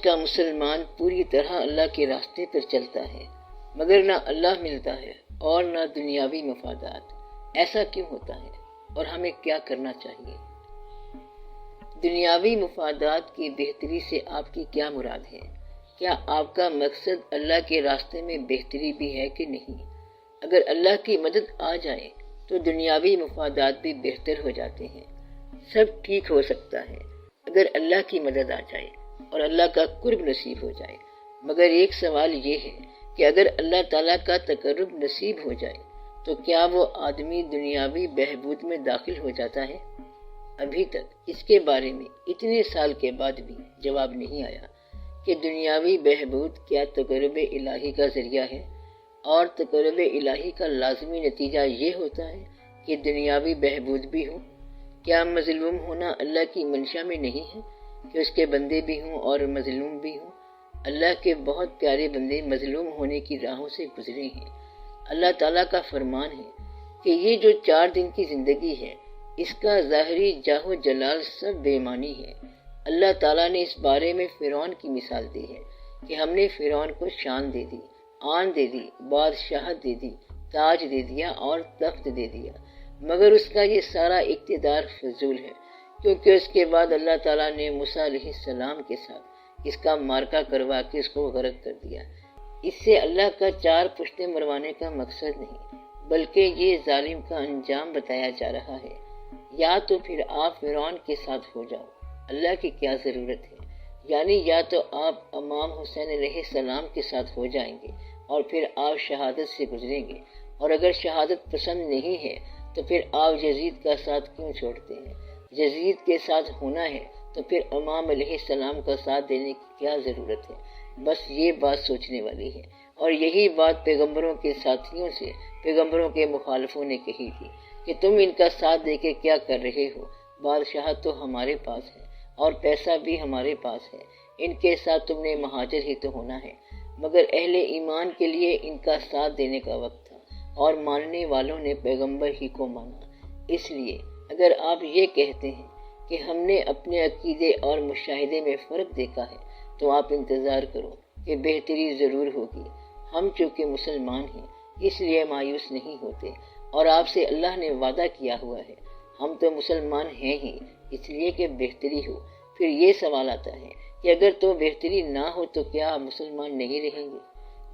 کا مسلمان پوری طرح اللہ کے راستے پر چلتا ہے، مگر نہ اللہ ملتا ہے اور نہ دنیاوی مفادات۔ ایسا کیوں ہوتا ہے اور ہمیں کیا کرنا چاہیے؟ دنیاوی مفادات کی بہتری سے آپ کی کیا مراد ہے؟ کیا آپ کا مقصد اللہ کے راستے میں بہتری بھی ہے کہ نہیں؟ اگر اللہ کی مدد آ جائے تو دنیاوی مفادات بھی بہتر ہو جاتے ہیں۔ سب ٹھیک ہو سکتا ہے اگر اللہ کی مدد آ جائے اور اللہ کا قرب نصیب ہو جائے، مگر ایک سوال یہ ہے کہ اگر اللہ تعالیٰ کا تقرب نصیب ہو جائے تو کیا وہ آدمی دنیاوی بہبود میں داخل ہو جاتا ہے؟ ابھی تک اس کے بارے میں اتنے سال کے بعد بھی جواب نہیں آیا کہ دنیاوی بہبود کیا تقرب الہی کا ذریعہ ہے، اور تقرب الہی کا لازمی نتیجہ یہ ہوتا ہے کہ دنیاوی بہبود بھی ہو۔ کیا مظلوم ہونا اللہ کی منشا میں نہیں ہے کہ اس کے بندے بھی ہوں اور مظلوم بھی ہوں؟ اللہ کے بہت پیارے بندے مظلوم ہونے کی راہوں سے گزرے ہیں۔ اللہ تعالیٰ کا فرمان ہے کہ یہ جو 4 دن کی زندگی ہے، اس کا ظاہری جاہ و جلال سب بے معنی ہے۔ اللہ تعالیٰ نے اس بارے میں فرعون کی مثال دی ہے کہ ہم نے فرعون کو شان دے دی، آن دے دی، بادشاہت دے دی، تاج دے دیا اور تخت دے دیا، مگر اس کا یہ سارا اقتدار فضول ہے، کیونکہ اس کے بعد اللہ تعالیٰ نے موسیٰ علیہ السلام کے ساتھ اس کا معرکہ کروا کے اس کو غرق کر دیا۔ اس سے اللہ کا 4 پشتیں مروانے کا مقصد نہیں، بلکہ یہ ظالم کا انجام بتایا جا رہا ہے۔ یا تو پھر آپ فرعون کے ساتھ ہو جاؤ، اللہ کی کیا ضرورت ہے؟ یعنی یا تو آپ امام حسین علیہ السلام کے ساتھ ہو جائیں گے اور پھر آپ شہادت سے گزریں گے، اور اگر شہادت پسند نہیں ہے تو پھر آپ یزید کا ساتھ کیوں چھوڑتے ہیں؟ یزید کے ساتھ ہونا ہے تو پھر امام علیہ السلام کا ساتھ دینے کی کیا ضرورت ہے؟ بس یہ بات سوچنے والی ہے، اور یہی بات پیغمبروں کے ساتھیوں سے پیغمبروں کے مخالفوں نے کہی تھی کہ تم ان کا ساتھ دے کے کیا کر رہے ہو؟ بادشاہت تو ہمارے پاس ہے اور پیسہ بھی ہمارے پاس ہے، ان کے ساتھ تم نے مہاجر ہی تو ہونا ہے۔ مگر اہل ایمان کے لیے ان کا ساتھ دینے کا وقت تھا، اور ماننے والوں نے پیغمبر ہی کو مانا۔ اس لیے اگر آپ یہ کہتے ہیں کہ ہم نے اپنے عقیدے اور مشاہدے میں فرق دیکھا ہے تو آپ انتظار کرو کہ بہتری ضرور ہوگی۔ ہم چونکہ مسلمان ہیں اس لیے مایوس نہیں ہوتے، اور آپ سے اللہ نے وعدہ کیا ہوا ہے، ہم تو مسلمان ہیں ہی اس لیے کہ بہتری ہو۔ پھر یہ سوال آتا ہے کہ اگر تو بہتری نہ ہو تو کیا مسلمان نہیں رہیں گے؟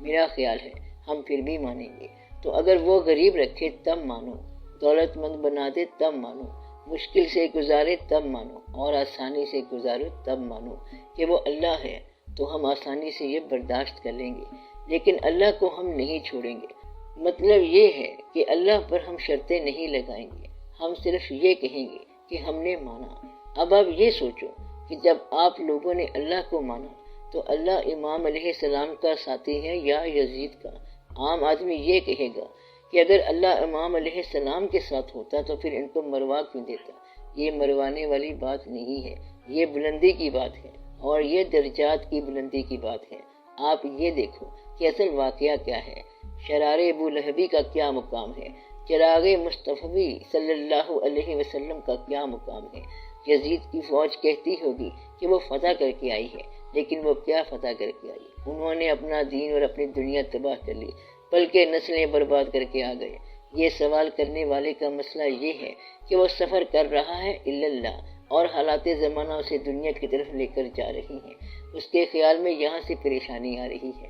میرا خیال ہے ہم پھر بھی مانیں گے۔ تو اگر وہ غریب رکھے تب مانو، دولت مند بنا دے تب مانو، مشکل سے گزارے تب مانو، اور آسانی سے گزارو تب مانو کہ وہ اللہ ہے، تو ہم آسانی سے یہ برداشت کر لیں گے، لیکن اللہ کو ہم نہیں چھوڑیں گے۔ مطلب یہ ہے کہ اللہ پر ہم شرطیں نہیں لگائیں گے، ہم صرف یہ کہیں گے کہ ہم نے مانا۔ اب آپ یہ سوچو کہ جب آپ لوگوں نے اللہ کو مانا تو اللہ امام علیہ السلام کا ساتھی ہے یا یزید کا؟ عام آدمی یہ کہے گا کہ اگر اللہ امام علیہ السلام کے ساتھ ہوتا تو پھر ان کو مروا کیوں دیتا؟ یہ مروانے والی بات نہیں ہے، یہ بلندی کی بات ہے، اور یہ درجات کی بلندی کی بات ہے۔ آپ یہ دیکھو کہ اصل واقعہ کیا ہے، شرار ابو لہبی کا کیا مقام ہے، چراغ مصطفی صلی اللہ علیہ وسلم کا کیا مقام ہے۔ یزید کی فوج کہتی ہوگی کہ وہ فتح کر کے آئی ہے، لیکن وہ کیا فتح کر کے آئی؟ انہوں نے اپنا دین اور اپنی دنیا تباہ کر لی، بلکہ نسلیں برباد کر کے آ گئے۔ یہ سوال کرنے والے کا مسئلہ یہ ہے کہ وہ سفر کر رہا ہے اللہ، اور حالات زمانہ اسے دنیا کی طرف لے کر جا رہی ہیں، اس کے خیال میں یہاں سے پریشانی آ رہی ہے۔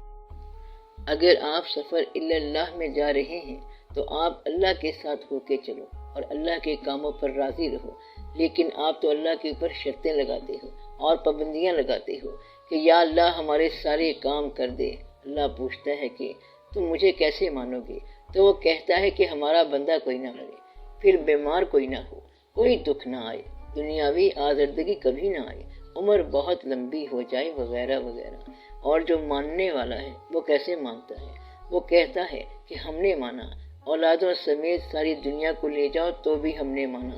اگر آپ سفر اللہ میں جا رہے ہیں تو آپ اللہ کے ساتھ ہو کے چلو اور اللہ کے کاموں پر راضی رہو، لیکن آپ تو اللہ کے اوپر شرطیں لگاتے ہو اور پابندیاں لگاتے ہو کہ یا اللہ ہمارے سارے کام کر دے۔ اللہ پوچھتا ہے کہ تم مجھے کیسے مانو گے؟ تو وہ کہتا ہے کہ ہمارا بندہ کوئی نہ مرے، پھر بیمار کوئی نہ ہو، کوئی دکھ نہ آئے، دنیاوی آزردگی کبھی نہ آئے، عمر بہت لمبی ہو جائے وغیرہ وغیرہ۔ اور جو ماننے والا ہے وہ کیسے مانتا ہے؟ وہ کہتا ہے کہ ہم نے مانا، اولادوں سمیت ساری دنیا کو لے جاؤ تو بھی ہم نے مانا،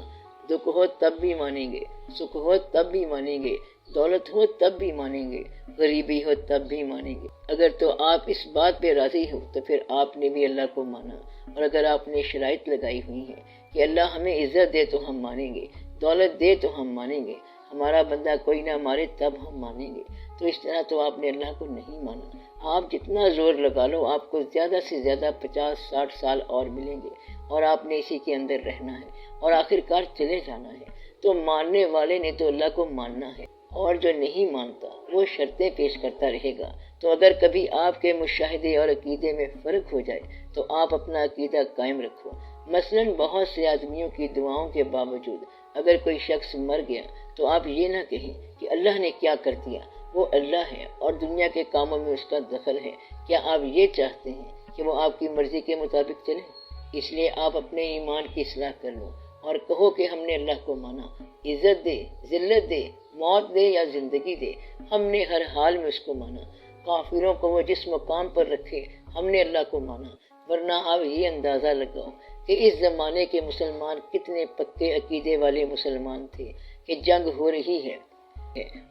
دکھ ہو تب بھی مانیں گے، سکھ ہو تب بھی مانیں گے، دولت ہو تب بھی مانیں گے، غریبی ہو تب بھی مانیں گے۔ اگر تو آپ اس بات پہ راضی ہو تو پھر آپ نے بھی اللہ کو مانا، اور اگر آپ نے شرائط لگائی ہوئی ہیں کہ اللہ ہمیں عزت دے تو ہم مانیں گے، دولت دے تو ہم مانیں گے، ہمارا بندہ کوئی نہ مارے تب ہم مانیں گے، تو اس طرح تو آپ نے اللہ کو نہیں مانا۔ آپ جتنا زور لگا لو، آپ کو زیادہ سے زیادہ 50-60 سال اور ملیں گے اور آپ نے اسی کے اندر رہنا ہے اور آخر کار چلے جانا ہے۔ تو ماننے والے نے تو اللہ کو ماننا ہے، اور جو نہیں مانتا وہ شرطیں پیش کرتا رہے گا۔ تو اگر کبھی آپ کے مشاہدے اور عقیدے میں فرق ہو جائے تو آپ اپنا عقیدہ قائم رکھو۔ مثلاً بہت سے آدمیوں کی دعاؤں کے باوجود اگر کوئی شخص مر گیا تو آپ یہ نہ کہیں کہ اللہ نے کیا کر دیا، وہ اللہ ہے اور دنیا کے کاموں میں اس کا دخل ہے۔ کیا آپ یہ چاہتے ہیں کہ وہ آپ کی مرضی کے مطابق چلے؟ اس لیے آپ اپنے ایمان کی اصلاح کر لو اور کہو کہ ہم نے اللہ کو مانا، عزت دے، ذلت دے، موت دے یا زندگی دے، ہم نے ہر حال میں اس کو مانا۔ کافروں کو وہ جس مقام پر رکھے ہم نے اللہ کو مانا۔ ورنہ آپ یہ اندازہ لگاؤ کہ اس زمانے کے مسلمان کتنے پکے عقیدے والے مسلمان تھے کہ جنگ ہو رہی ہے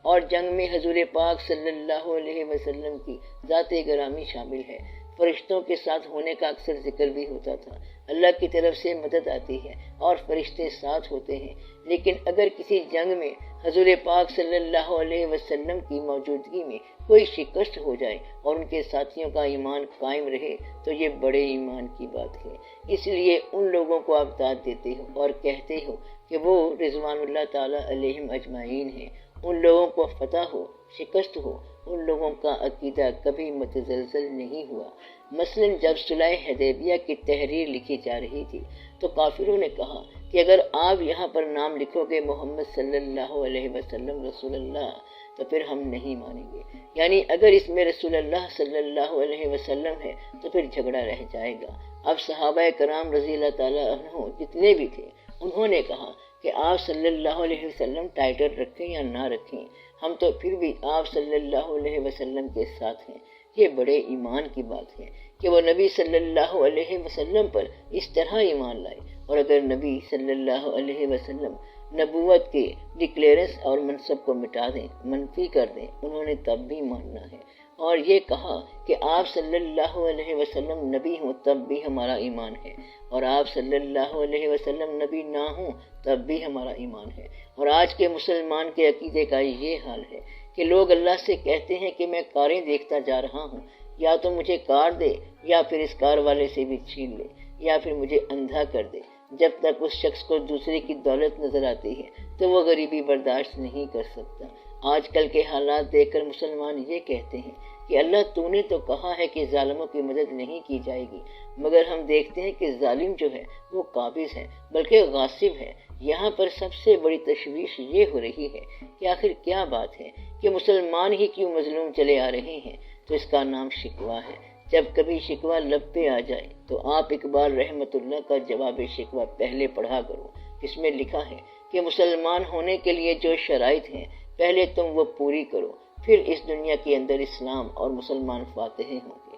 اور جنگ میں حضور پاک صلی اللہ علیہ وسلم کی ذات گرامی شامل ہے۔ فرشتوں کے ساتھ ہونے کا اکثر ذکر بھی ہوتا تھا۔ اللہ کی طرف سے مدد آتی ہے اور فرشتے ساتھ ہوتے ہیں، لیکن اگر کسی جنگ میں حضور پاک صلی اللہ علیہ وسلم کی موجودگی میں کوئی شکست ہو جائے اور ان کے ساتھیوں کا ایمان قائم رہے تو یہ بڑے ایمان کی بات ہے۔ اس لیے ان لوگوں کو آپ داد دیتے ہو اور کہتے ہو کہ وہ رضوان اللہ تعالیٰ علیہم اجمعین ہیں۔ ان لوگوں کو فتح ہو، شکست ہو، ان لوگوں کا عقیدہ کبھی متزلزل نہیں ہوا۔ مثلاً جب صلح حدیبیہ کی تحریر لکھی جا رہی تھی تو کافروں نے کہا کہ اگر آپ یہاں پر نام لکھو گے محمد صلی اللہ علیہ وسلم رسول اللہ تو پھر ہم نہیں مانیں گے، یعنی اگر اس میں رسول اللہ صلی اللہ علیہ وسلم ہے تو پھر جھگڑا رہ جائے گا۔ اب صحابہ کرام رضی اللہ تعالیٰ عنہ جتنے بھی تھے انہوں نے کہا کہ آپ صلی اللہ علیہ وسلم ٹائٹل رکھیں یا نہ رکھیں، ہم تو پھر بھی آپ صلی اللہ علیہ وسلم کے ساتھ ہیں۔ یہ بڑے ایمان کی بات ہے کہ وہ نبی صلی اللہ علیہ وسلم پر اس طرح ایمان لائے، اور اگر نبی صلی اللہ علیہ وسلم نبوت کے ڈکلیئرنس اور منصب کو مٹا دیں، منفی کر دیں، انہوں نے تب بھی ماننا ہے، اور یہ کہا کہ آپ صلی اللہ علیہ وسلم نبی ہوں تب بھی ہمارا ایمان ہے، اور آپ صلی اللہ علیہ وسلم نبی نہ ہوں تب بھی ہمارا ایمان ہے۔ اور آج کے مسلمان کے عقیدے کا یہ حال ہے کہ لوگ اللہ سے کہتے ہیں کہ میں کاریں دیکھتا جا رہا ہوں، یا تو مجھے کار دے یا پھر اس کار والے سے بھی چھین لے یا پھر مجھے اندھا کر دے۔ جب تک اس شخص کو دوسرے کی دولت نظر آتی ہے تو وہ غریبی برداشت نہیں کر سکتا۔ آج کل کے حالات دیکھ کر مسلمان یہ کہتے ہیں کہ اللہ تو نے تو کہا ہے کہ ظالموں کی مدد نہیں کی جائے گی، مگر ہم دیکھتے ہیں کہ ظالم جو ہے وہ قابض ہے بلکہ غاصب ہے۔ یہاں پر سب سے بڑی تشویش یہ ہو رہی ہے کہ آخر کیا بات ہے کہ مسلمان ہی کیوں مظلوم چلے آ رہے ہیں؟ تو اس کا نام شکوہ ہے۔ جب کبھی شکوہ لب پہ آ جائے تو آپ اقبال رحمۃ اللہ کا جواب شکوہ پہلے پڑھا کرو، جس میں لکھا ہے کہ مسلمان ہونے کے لیے جو شرائط ہیں پہلے تم وہ پوری کرو، پھر اس دنیا کے اندر اسلام اور مسلمان فاتح ہوں گے۔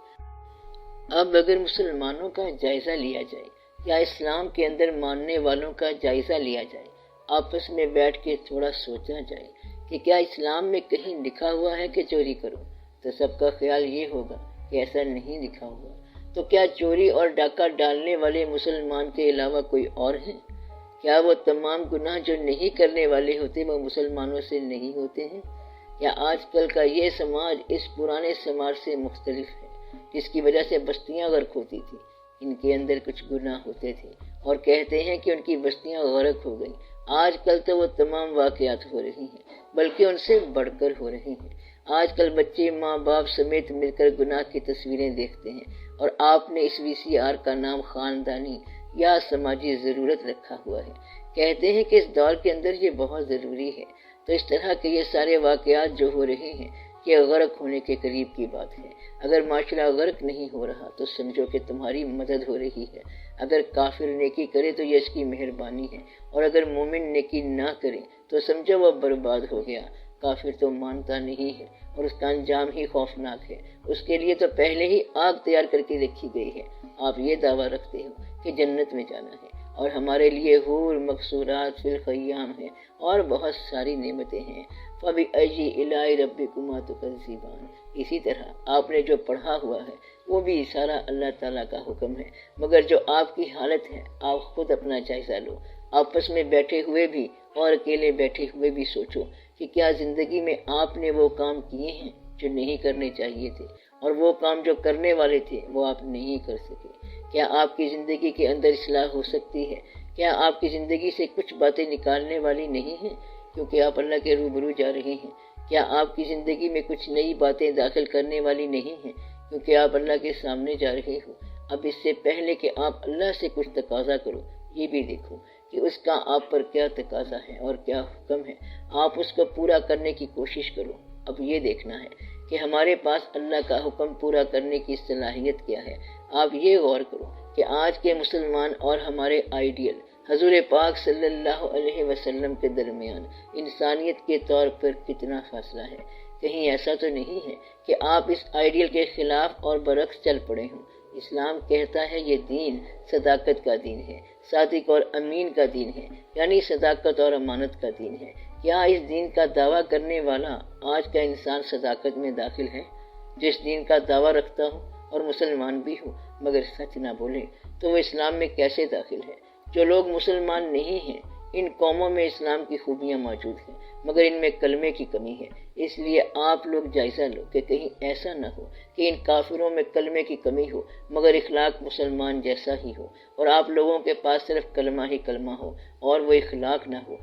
اب اگر مسلمانوں کا جائزہ لیا جائے یا اسلام کے اندر ماننے والوں کا جائزہ لیا جائے، آپس میں بیٹھ کے تھوڑا سوچا جائے کہ کیا اسلام میں کہیں لکھا ہوا ہے کہ چوری کرو، تو سب کا خیال یہ ہوگا کہ ایسا نہیں لکھا ہوا۔ تو کیا چوری اور ڈاکہ ڈالنے والے مسلمان کے علاوہ کوئی اور ہیں؟ کیا وہ تمام گناہ جو نہیں کرنے والے ہوتے وہ مسلمانوں سے نہیں ہوتے ہیں؟ یا آج کل کا یہ سماج اس پرانے سماج سے مختلف ہے جس کی وجہ سے بستیاں غرق ہوتی تھیں؟ ان کے اندر کچھ گناہ ہوتے تھے اور کہتے ہیں کہ ان کی بستیاں غرق ہو گئیں۔ آج کل تو وہ تمام واقعات ہو رہی ہیں بلکہ ان سے بڑھ کر ہو رہی ہیں۔ آج کل بچے ماں باپ سمیت مل کر گناہ کی تصویریں دیکھتے ہیں، اور آپ نے اس VCR کا نام خاندانی یا سماجی ضرورت رکھا ہوا ہے۔ کہتے ہیں کہ اس دور کے اندر یہ بہت ضروری ہے۔ تو اس طرح کے یہ سارے واقعات جو ہو رہے ہیں یہ غرق ہونے کے قریب کی بات ہے۔ اگر معاشرہ غرق نہیں ہو رہا تو سمجھو کہ تمہاری مدد ہو رہی ہے۔ اگر کافر نیکی کرے تو یہ اس کی مہربانی ہے، اور اگر مومن نیکی نہ کرے تو سمجھو وہ برباد ہو گیا۔ کافر تو مانتا نہیں ہے اور اس کا انجام ہی خوفناک ہے، اس کے لیے تو پہلے ہی آگ تیار کر کے رکھی گئی ہے۔ آپ یہ دعویٰ رکھتے ہو کہ جنت میں جانا ہے، اور ہمارے لیے حور مقصورات فی الخیام ہے اور بہت ساری نعمتیں ہیں۔ فَبِأَيِّ آلاءِ رَبِّكُمَا تُكَذِّبَانِ۔ اسی طرح آپ نے جو پڑھا ہوا ہے وہ بھی سارا اللہ تعالیٰ کا حکم ہے، مگر جو آپ کی حالت ہے آپ خود اپنا جائزہ لو۔ آپس میں بیٹھے ہوئے بھی اور اکیلے بیٹھے ہوئے بھی سوچو کہ کیا زندگی میں آپ نے وہ کام کیے ہیں جو نہیں کرنے چاہیے تھے، اور وہ کام جو کرنے والے تھے وہ آپ نہیں کر سکے؟ کیا آپ کی زندگی کے اندر اصلاح ہو سکتی ہے؟ کیا آپ کی زندگی سے کچھ باتیں نکالنے والی نہیں ہیں کیونکہ آپ اللہ کے روبرو جا رہے ہیں؟ کیا آپ کی زندگی میں کچھ نئی باتیں داخل کرنے والی نہیں ہیں کیونکہ آپ اللہ کے سامنے جا رہے ہو؟ اب اس سے پہلے کہ آپ اللہ سے کچھ تقاضا کرو، یہ بھی دیکھو کہ اس کا آپ پر کیا تقاضا ہے اور کیا حکم ہے، آپ اس کو پورا کرنے کی کوشش کرو۔ اب یہ دیکھنا ہے کہ ہمارے پاس اللہ کا حکم پورا کرنے کی صلاحیت کیا ہے۔ آپ یہ غور کرو کہ آج کے مسلمان اور ہمارے آئیڈیل حضور پاک صلی اللہ علیہ وسلم کے درمیان انسانیت کے طور پر کتنا فاصلہ ہے۔ کہیں ایسا تو نہیں ہے کہ آپ اس آئیڈیل کے خلاف اور برعکس چل پڑے ہوں۔ اسلام کہتا ہے یہ دین صداقت کا دین ہے، صادق اور امین کا دین ہے، یعنی صداقت اور امانت کا دین ہے۔ کیا اس دین کا دعویٰ کرنے والا آج کا انسان صداقت میں داخل ہے؟ جس دین کا دعویٰ رکھتا ہوں اور مسلمان بھی ہوں مگر سچ نہ بولے تو وہ اسلام میں کیسے داخل ہے؟ جو لوگ مسلمان نہیں ہیں ان قوموں میں اسلام کی خوبیاں موجود ہیں مگر ان میں کلمے کی کمی ہے۔ اس لیے آپ لوگ جائزہ لو کہ کہیں ایسا نہ ہو کہ ان کافروں میں کلمے کی کمی ہو مگر اخلاق مسلمان جیسا ہی ہو، اور آپ لوگوں کے پاس صرف کلمہ ہی کلمہ ہو اور وہ اخلاق نہ ہو۔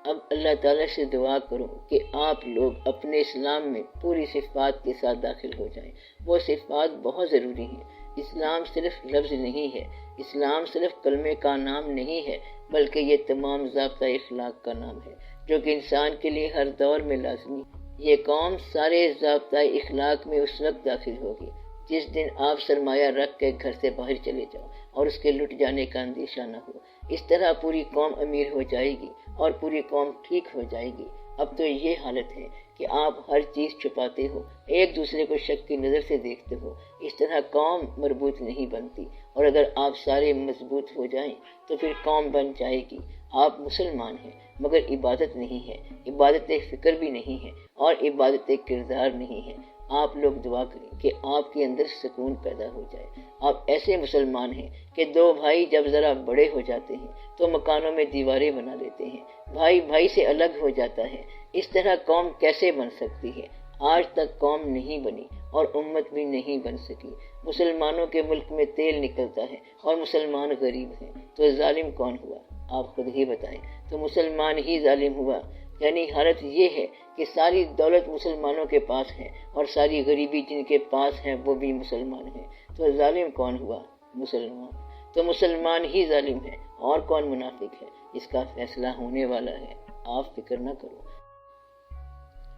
اب اللہ تعالیٰ سے دعا کرو کہ آپ لوگ اپنے اسلام میں پوری صفات کے ساتھ داخل ہو جائیں۔ وہ صفات بہت ضروری ہیں۔ اسلام صرف لفظ نہیں ہے، اسلام صرف کلمے کا نام نہیں ہے، بلکہ یہ تمام ضابطہ اخلاق کا نام ہے جو کہ انسان کے لیے ہر دور میں لازمی ہے۔ یہ قوم سارے ضابطہ اخلاق میں اس وقت داخل ہوگی جس دن آپ سرمایہ رکھ کے گھر سے باہر چلے جاؤ اور اس کے لٹ جانے کا اندیشہ نہ ہو۔ اس طرح پوری قوم امیر ہو جائے گی اور پوری قوم ٹھیک ہو جائے گی۔ اب تو یہ حالت ہے کہ آپ ہر چیز چھپاتے ہو، ایک دوسرے کو شک کی نظر سے دیکھتے ہو۔ اس طرح قوم مربوط نہیں بنتی، اور اگر آپ سارے مضبوط ہو جائیں تو پھر قوم بن جائے گی۔ آپ مسلمان ہیں مگر عبادت نہیں ہے، عبادت فکر بھی نہیں ہے، اور عبادت کردار نہیں ہے۔ آپ لوگ دعا کریں کہ آپ کے اندر سکون پیدا ہو جائے۔ آپ ایسے مسلمان ہیں کہ دو بھائی جب ذرا بڑے ہو جاتے ہیں تو مکانوں میں دیواریں بنا لیتے ہیں، بھائی بھائی سے الگ ہو جاتا ہے۔ اس طرح قوم کیسے بن سکتی ہے؟ آج تک قوم نہیں بنی اور امت بھی نہیں بن سکی۔ مسلمانوں کے ملک میں تیل نکلتا ہے اور مسلمان غریب ہیں، تو ظالم کون ہوا؟ آپ خود ہی بتائیں۔ تو مسلمان ہی ظالم ہوا۔ یعنی حالت یہ ہے کہ ساری دولت مسلمانوں کے پاس ہے اور ساری غریبی جن کے پاس ہے وہ بھی مسلمان ہیں، تو ظالم کون ہوا؟ مسلمان۔ تو مسلمان ہی ظالم ہے اور کون منافق ہے؟ اس کا فیصلہ ہونے والا ہے، آپ فکر نہ کرو۔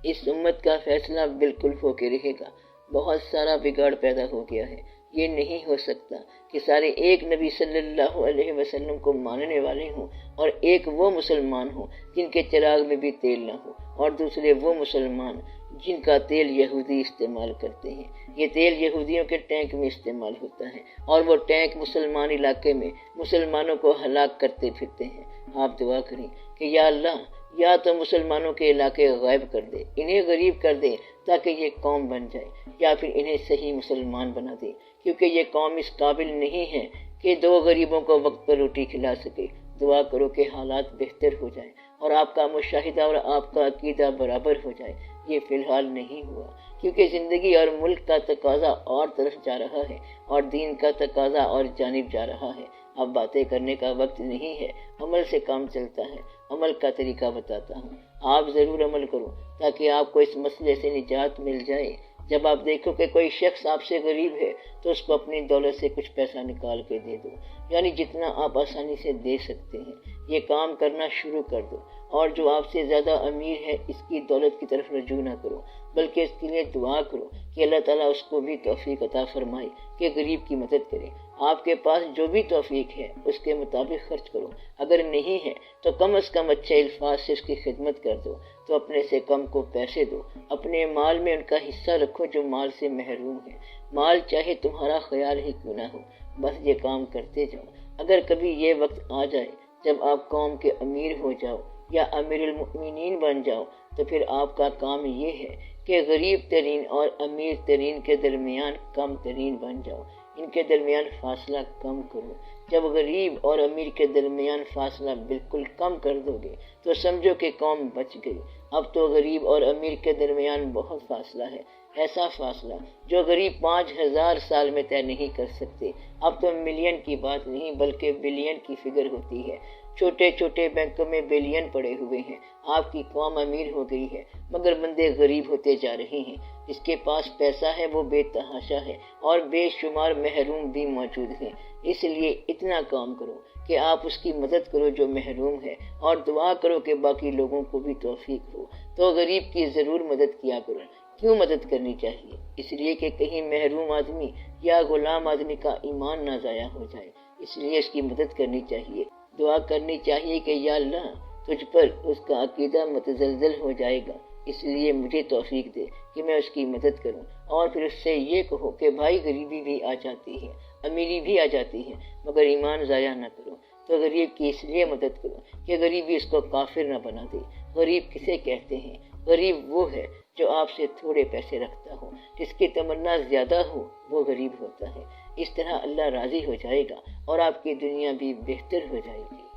اس امت کا فیصلہ بالکل ہو کے رہے گا۔ بہت سارا بگاڑ پیدا ہو گیا ہے۔ یہ نہیں ہو سکتا کہ سارے ایک نبی صلی اللہ علیہ وسلم کو ماننے والے ہوں اور ایک وہ مسلمان ہوں جن کے چراغ میں بھی تیل نہ ہو، اور دوسرے وہ مسلمان جن کا تیل یہودی استعمال کرتے ہیں۔ یہ تیل یہودیوں کے ٹینک میں استعمال ہوتا ہے اور وہ ٹینک مسلمان علاقے میں مسلمانوں کو ہلاک کرتے پھرتے ہیں۔ آپ دعا کریں کہ یا اللہ، یا تو مسلمانوں کے علاقے غائب کر دے، انہیں غریب کر دے تاکہ یہ قوم بن جائے، یا پھر انہیں صحیح مسلمان بنا دے، کیونکہ یہ قوم اس قابل نہیں ہے کہ دو غریبوں کو وقت پر روٹی کھلا سکے۔ دعا کرو کہ حالات بہتر ہو جائیں اور آپ کا مشاہدہ اور آپ کا عقیدہ برابر ہو جائے۔ یہ فی الحال نہیں ہوا کیونکہ زندگی اور ملک کا تقاضا اور طرف جا رہا ہے اور دین کا تقاضا اور جانب جا رہا ہے۔ اب باتیں کرنے کا وقت نہیں ہے، عمل سے کام چلتا ہے۔ عمل کا طریقہ بتاتا ہوں، آپ ضرور عمل کرو تاکہ آپ کو اس مسئلے سے نجات مل جائے۔ جب آپ دیکھو کہ کوئی شخص آپ سے غریب ہے تو اس کو اپنی دولت سے کچھ پیسہ نکال کے دے دو، یعنی جتنا آپ آسانی سے دے سکتے ہیں۔ یہ کام کرنا شروع کر دو، اور جو آپ سے زیادہ امیر ہے اس کی دولت کی طرف رجوع نہ کرو، بلکہ اس کے لیے دعا کرو کہ اللہ تعالیٰ اس کو بھی توفیق عطا فرمائے کہ غریب کی مدد کرے۔ آپ کے پاس جو بھی توفیق ہے اس کے مطابق خرچ کرو، اگر نہیں ہے تو کم از کم اچھے الفاظ سے اس کی خدمت کر دو، تو اپنے سے کم کو پیسے دو۔ اپنے مال میں ان کا حصہ رکھو جو مال سے محروم ہے، مال چاہے تمہارا خیال ہی کیوں نہ ہو، بس یہ کام کرتے جاؤ۔ اگر کبھی یہ وقت آ جائے جب آپ قوم کے امیر ہو جاؤ یا امیر المؤمنین بن جاؤ تو پھر آپ کا کام یہ ہے کہ غریب ترین اور امیر ترین کے درمیان کم ترین بن جاؤ، ان کے درمیان فاصلہ کم کرو۔ جب غریب اور امیر کے درمیان فاصلہ بالکل کم کر دو گے تو سمجھو کہ قوم بچ گئی۔ اب تو غریب اور امیر کے درمیان بہت فاصلہ ہے، ایسا فاصلہ جو غریب 5000 سال میں طے نہیں کر سکتے۔ اب تو ملین کی بات نہیں بلکہ بلین کی فگر ہوتی ہے۔ چھوٹے چھوٹے بینکوں میں بلین پڑے ہوئے ہیں۔ آپ کی قوم امیر ہو گئی ہے مگر بندے غریب ہوتے جا رہے ہیں۔ جس کے پاس پیسہ ہے وہ بے تحاشا ہے اور بے شمار محروم بھی موجود ہیں۔ اس لیے اتنا کام کرو کہ آپ اس کی مدد کرو جو محروم ہے، اور دعا کرو کہ باقی لوگوں کو بھی توفیق ہو۔ تو غریب کی ضرور مدد کیا کرو۔ کیوں مدد کرنی چاہیے؟ اس لیے کہ کہیں محروم آدمی یا غلام آدمی کا ایمان نہ ضائع ہو جائے، اس لیے اس کی مدد کرنی چاہیے۔ دعا کرنی چاہیے کہ یا اللہ تجھ پر اس کا عقیدہ متزلزل ہو جائے گا، اس لیے مجھے توفیق دے کہ میں اس کی مدد کروں۔ اور پھر اس سے یہ کہو کہ بھائی غریبی بھی آ جاتی ہے، امیری بھی آ جاتی ہے، مگر ایمان ضائع نہ کرو۔ تو غریب کی اس لیے مدد کرو کہ غریبی اس کو کافر نہ بنا دے۔ غریب کسے کہتے ہیں؟ غریب وہ ہے جو آپ سے تھوڑے پیسے رکھتا ہو، جس کی تمنا زیادہ ہو وہ غریب ہوتا ہے۔ اس طرح اللہ راضی ہو جائے گا اور آپ کی دنیا بھی بہتر ہو جائے گی۔